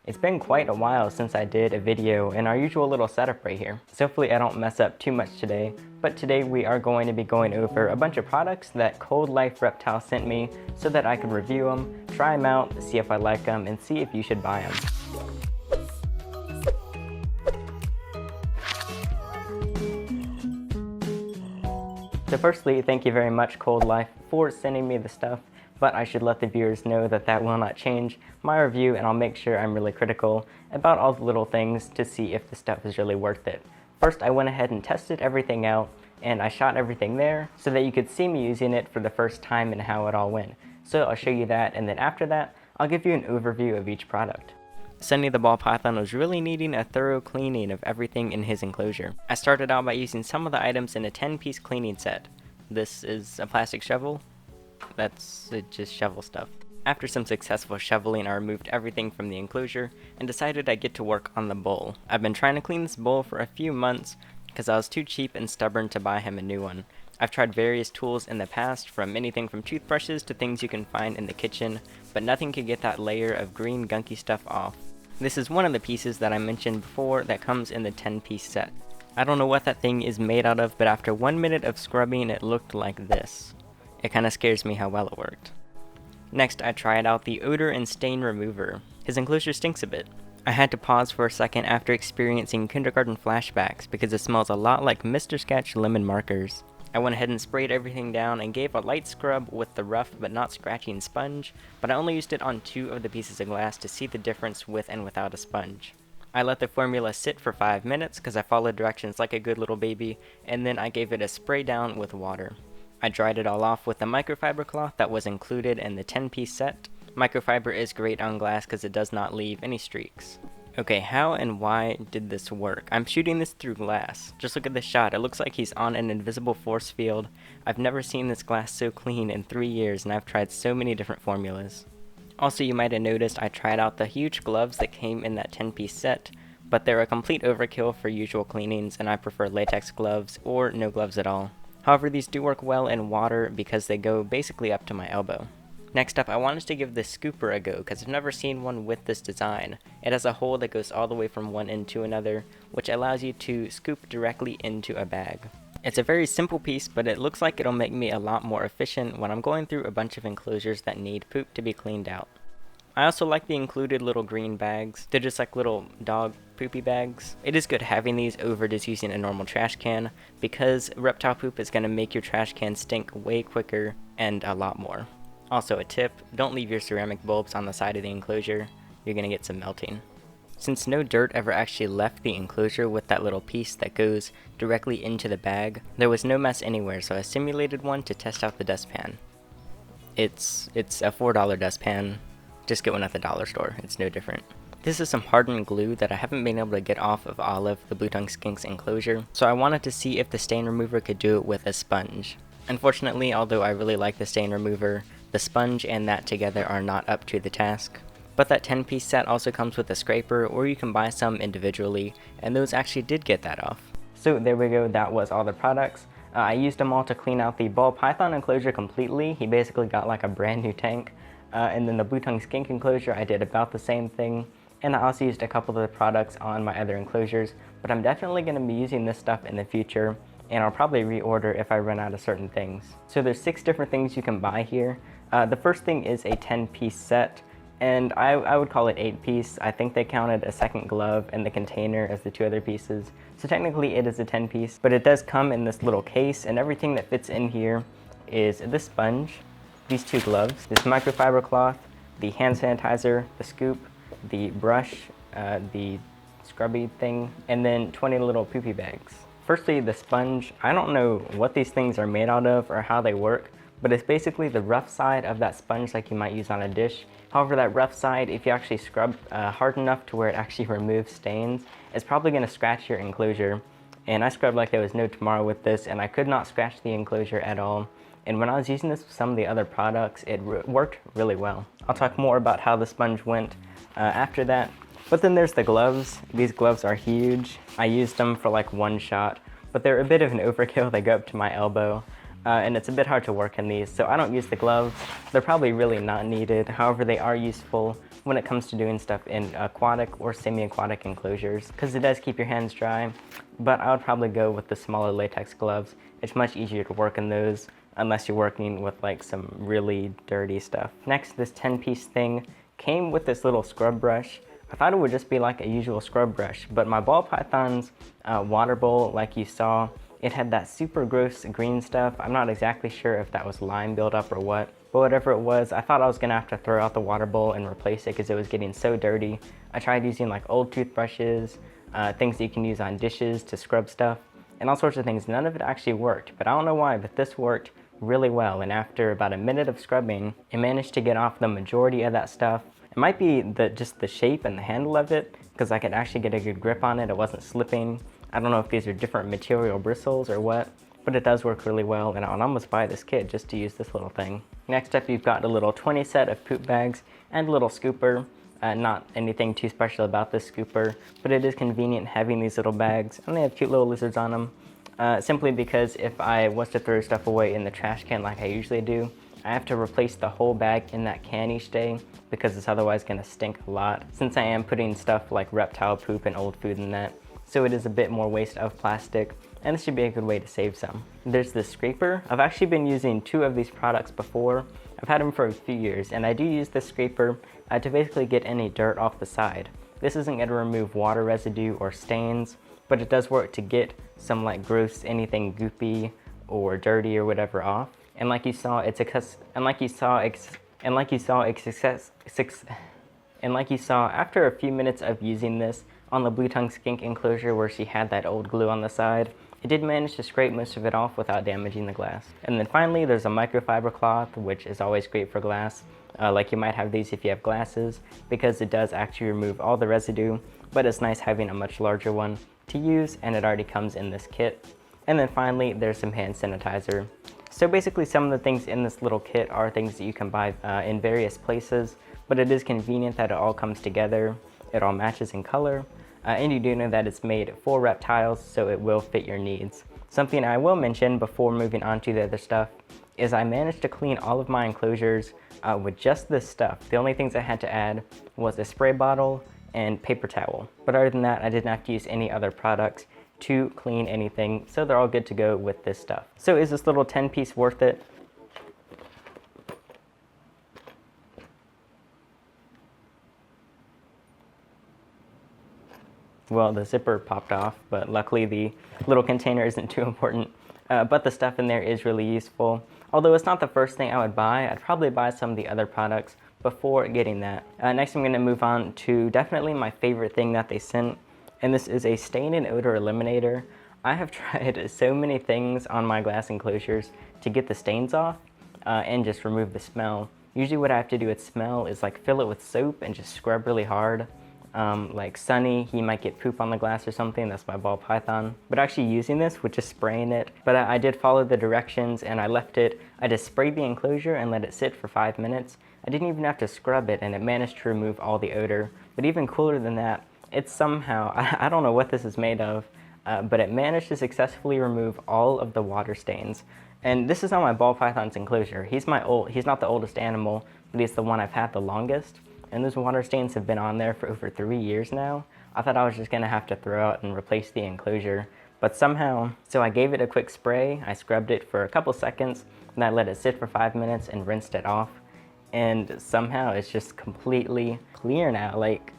It's been quite a while since I did a video in our usual little setup right here, so hopefully I don't mess up too much today. But today we are going to be going over a bunch of products that Cold Life Reptile sent me so that I could review them, try them out, see if I like them, and see if you should buy them. So firstly, thank you very much Cold Life for sending me the stuff, but I should let the viewers know that that will not change my review, and I'll make sure I'm really critical about all the little things to see if the stuff is really worth it. First, I went ahead and tested everything out, and I shot everything there so that you could see me using it for the first time and how it all went. So I'll show you that, and then after that, I'll give you an overview of each product. Sunny the ball python was really needing a thorough cleaning of everything in his enclosure. I started out by using some of the items in a 10-piece cleaning set. This is a plastic shovel. That's just shovel stuff. After some successful shoveling, I removed everything from the enclosure and decided I'd get to work on the bowl. I've been trying to clean this bowl for a few months because I was too cheap and stubborn to buy him a new one. I've tried various tools in the past, from anything from toothbrushes to things you can find in the kitchen, but nothing could get that layer of green gunky stuff off. This is one of the pieces that I mentioned before that comes in the 10-piece set. I don't know what that thing is made out of, but after 1 minute of scrubbing it looked like this. It kinda scares me how well it worked. Next, I tried out the Odor and Stain Remover. His enclosure stinks a bit. I had to pause for a second after experiencing kindergarten flashbacks because it smells a lot like Mr. Sketch lemon markers. I went ahead and sprayed everything down and gave a light scrub with the rough but not scratching sponge, but I only used it on 2 of the pieces of glass to see the difference with and without a sponge. I let the formula sit for 5 minutes because I followed directions like a good little baby, and then I gave it a spray down with water. I dried it all off with the microfiber cloth that was included in the 10-piece set. Microfiber is great on glass because it does not leave any streaks. Okay, how and why did this work? I'm shooting this through glass. Just look at this shot. It looks like he's on an invisible force field. I've never seen this glass so clean in 3 years, and I've tried so many different formulas. Also, you might have noticed I tried out the huge gloves that came in that 10-piece set, but they're a complete overkill for usual cleanings, and I prefer latex gloves or no gloves at all. However, these do work well in water because they go basically up to my elbow. Next up, I wanted to give this scooper a go because I've never seen one with this design. It has a hole that goes all the way from one end to another, which allows you to scoop directly into a bag. It's a very simple piece, but it looks like it'll make me a lot more efficient when I'm going through a bunch of enclosures that need poop to be cleaned out. I also like the included little green bags. They're just like little dog poopy bags. It is good having these over just using a normal trash can because reptile poop is going to make your trash can stink way quicker and a lot more. Also a tip, don't leave your ceramic bulbs on the side of the enclosure. You're going to get some melting. Since no dirt ever actually left the enclosure with that little piece that goes directly into the bag, there was no mess anywhere, so I simulated one to test out the dustpan. It's a $4 dustpan. Just get one at the dollar store, it's no different. This is some hardened glue that I haven't been able to get off of Olive, the blue tongue skink's enclosure, so I wanted to see if the stain remover could do it with a sponge. Unfortunately, although I really like the stain remover, the sponge and that together are not up to the task. But that 10-piece set also comes with a scraper, or you can buy some individually, and those actually did get that off. So there we go, that was all the products. I used them all to clean out the ball python enclosure completely. He basically got like a brand new tank. And then the blue tongue skink enclosure, I did about the same thing. And I also used a couple of the products on my other enclosures, but I'm definitely going to be using this stuff in the future, and I'll probably reorder if I run out of certain things. So there's 6 different things you can buy here. The first thing is a 10-piece set, and I would call it 8-piece. I think they counted a second glove and the container as the 2 other pieces. So technically it is a 10-piece, but it does come in this little case, and everything that fits in here is this sponge, these 2 gloves, this microfiber cloth, the hand sanitizer, the scoop, the brush, the scrubby thing, and then 20 little poopy bags. Firstly, the sponge. I don't know what these things are made out of or how they work, but it's basically the rough side of that sponge like you might use on a dish. However, that rough side, if you actually scrub hard enough to where it actually removes stains, it's probably going to scratch your enclosure. And I scrubbed like there was no tomorrow with this, and I could not scratch the enclosure at all. And when I was using this with some of the other products, it worked really well. I'll talk more about how the sponge went after that. But then there's the gloves. These gloves are huge. I used them for like 1 shot, but they're a bit of an overkill. They go up to my elbow, and it's a bit hard to work in these, so I don't use the gloves. They're probably really not needed. However, they are useful when it comes to doing stuff in aquatic or semi-aquatic enclosures, because it does keep your hands dry, but I would probably go with the smaller latex gloves. It's much easier to work in those unless you're working with like some really dirty stuff. Next, this 10-piece thing came with this little scrub brush. I thought it would just be like a usual scrub brush, but my ball python's water bowl, like you saw, it had that super gross green stuff. I'm not exactly sure if that was lime buildup or what, but whatever it was, I thought I was gonna have to throw out the water bowl and replace it because it was getting so dirty. I tried using like old toothbrushes, things that you can use on dishes to scrub stuff, and all sorts of things. None of it actually worked, but I don't know why, but this worked really well. And after about a minute of scrubbing, it managed to get off the majority of that stuff. It might be just the shape and the handle of it, because I could actually get a good grip on it. It wasn't slipping. I don't know if these are different material bristles or what, but it does work really well, and I would almost buy this kit just to use this little thing. Next up, you've got a little 20 set of poop bags and a little scooper. Not anything too special about this scooper, but it is convenient having these little bags, and they have cute little lizards on them. Simply because if I was to throw stuff away in the trash can like I usually do, I have to replace the whole bag in that can each day because it's otherwise going to stink a lot, since I am putting stuff like reptile poop and old food in that. So it is a bit more waste of plastic, and this should be a good way to save some. There's this scraper. I've actually been using 2 of these products before. I've had them for a few years, and I do use this scraper to basically get any dirt off the side. This isn't going to remove water residue or stains, but it does work to get some like gross anything goopy or dirty or whatever off. And like you saw, after a few minutes of using this on the blue tongue skink enclosure where she had that old glue on the side, it did manage to scrape most of it off without damaging the glass. And then finally, there's a microfiber cloth, which is always great for glass. Like you might have these if you have glasses, because it does actually remove all the residue, but it's nice having a much larger one to use, and it already comes in this kit. And then finally, there's some hand sanitizer. So basically, some of the things in this little kit are things that you can buy in various places, but it is convenient that it all comes together. It all matches in color, and you do know that it's made for reptiles, so it will fit your needs. Something I will mention before moving on to the other stuff is I managed to clean all of my enclosures with just this stuff. The only things I had to add was a spray bottle and paper towel. But other than that, I didn't have to use any other products to clean anything, so they're all good to go with this stuff. So is this little 10-piece worth it? Well, the zipper popped off, but luckily the little container isn't too important. But the stuff in there is really useful. Although it's not the first thing I would buy, I'd probably buy some of the other products before getting that. Next, I'm going to move on to definitely my favorite thing that they sent, and this is a stain and odor eliminator. I have tried so many things on my glass enclosures to get the stains off and just remove the smell. Usually what I have to do with smell is like fill it with soap and just scrub really hard. Like Sunny, he might get poop on the glass or something. That's my ball python. But actually using this with just spraying it. But I did follow the directions and I left it. I just sprayed the enclosure and let it sit for 5 minutes. I didn't even have to scrub it, and it managed to remove all the odor. But even cooler than that, it's somehow, I don't know what this is made of, but it managed to successfully remove all of the water stains. And this is on my ball python's enclosure. He's not the oldest animal, but he's the one I've had the longest. And those water stains have been on there for over 3 years now. I thought I was just gonna have to throw out and replace the enclosure, but somehow, so I gave it a quick spray, I scrubbed it for a couple seconds, and I let it sit for 5 minutes and rinsed it off. And somehow it's just completely clear now. Like,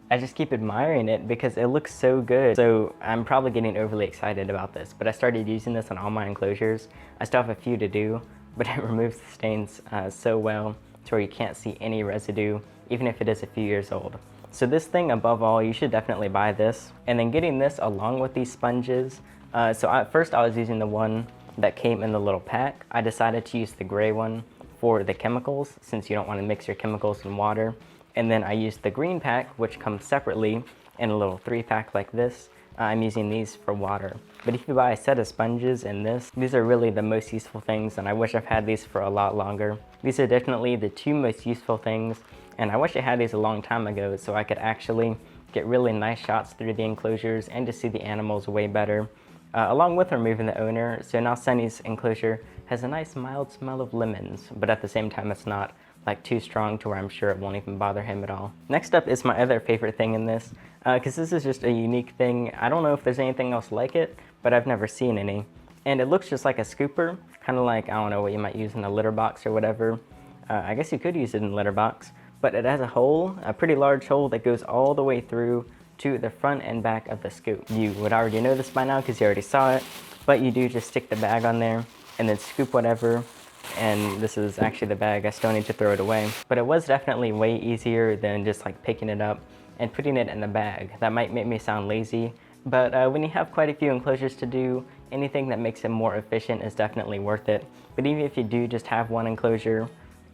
I just keep admiring it because it looks so good. So I'm probably getting overly excited about this, but I started using this on all my enclosures. I still have a few to do, but it removes the stains so well to where you can't see any residue, even if it is a few years old. So this thing, above all, you should definitely buy this. And then getting this along with these sponges. First I was using the one that came in the little pack. I decided to use the gray one for the chemicals, since you don't want to mix your chemicals in water. And then I used the green pack, which comes separately in a little 3-pack like this. I'm using these for water. But if you buy a set of sponges and this, these are really the most useful things, and I wish I've had these for a lot longer. These are definitely the 2 most useful things, and I wish I had these a long time ago so I could actually get really nice shots through the enclosures and to see the animals way better, along with removing the owner. So now Sunny's enclosure has a nice mild smell of lemons, but at the same time it's not like too strong to where I'm sure it won't even bother him at all. Next up is my other favorite thing in this, because this is just a unique thing. I don't know if there's anything else like it, but I've never seen any. And it looks just like a scooper, kind of like, I don't know, what you might use in a litter box or whatever. I guess you could use it in a litter box, but it has a hole, a pretty large hole that goes all the way through to the front and back of the scoop. You would already know this by now because you already saw it, but you do just stick the bag on there and then scoop whatever. And this is actually the bag, I still need to throw it away. But it was definitely way easier than just like picking it up and putting it in the bag. That might make me sound lazy, but when you have quite a few enclosures to do, anything that makes it more efficient is definitely worth it. But even if you do just have one enclosure,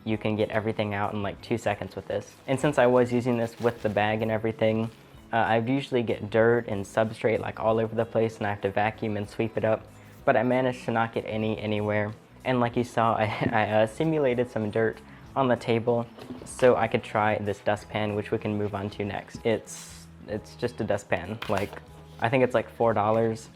you can get everything out in like 2 seconds with this. And since I was using this with the bag and everything, I usually get dirt and substrate like all over the place and I have to vacuum and sweep it up. But I managed to not get anywhere. And like you saw, I simulated some dirt on the table so I could try this dustpan, which we can move on to next. It's just a dustpan. Like, I think it's like $4.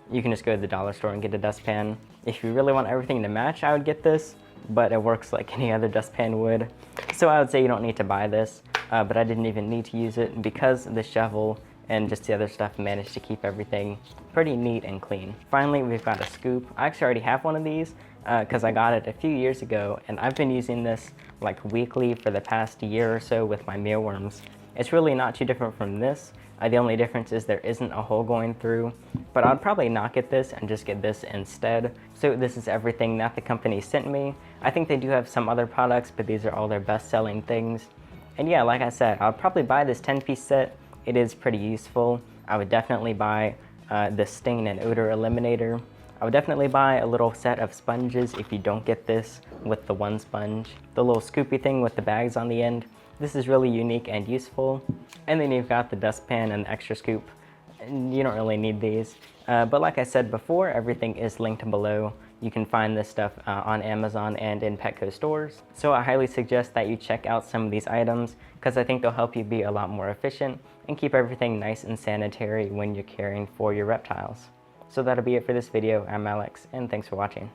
You can just go to the dollar store and get a dustpan. If you really want everything to match, I would get this, but it works like any other dustpan would. So I would say you don't need to buy this, but I didn't even need to use it because the shovel and just the other stuff managed to keep everything pretty neat and clean. Finally, we've got a scoop. I actually already have one of these because I got it a few years ago, and I've been using this like weekly for the past year or so with my mealworms. It's really not too different from this. The only difference is there isn't a hole going through, but I'd probably not get this and just get this instead. So this is everything that the company sent me. I think they do have some other products, but these are all their best-selling things. And yeah, like I said, I'll probably buy this 10-piece set. It is pretty useful. I would definitely buy the stain and odor eliminator. I would definitely buy a little set of sponges if you don't get this with the one sponge. The little scoopy thing with the bags on the end. This is really unique and useful. And then you've got the dustpan and the extra scoop. You don't really need these. But like I said before, everything is linked below. You can find this stuff on Amazon and in Petco stores. So I highly suggest that you check out some of these items because I think they'll help you be a lot more efficient and keep everything nice and sanitary when you're caring for your reptiles. So that'll be it for this video. I'm Alex, and thanks for watching.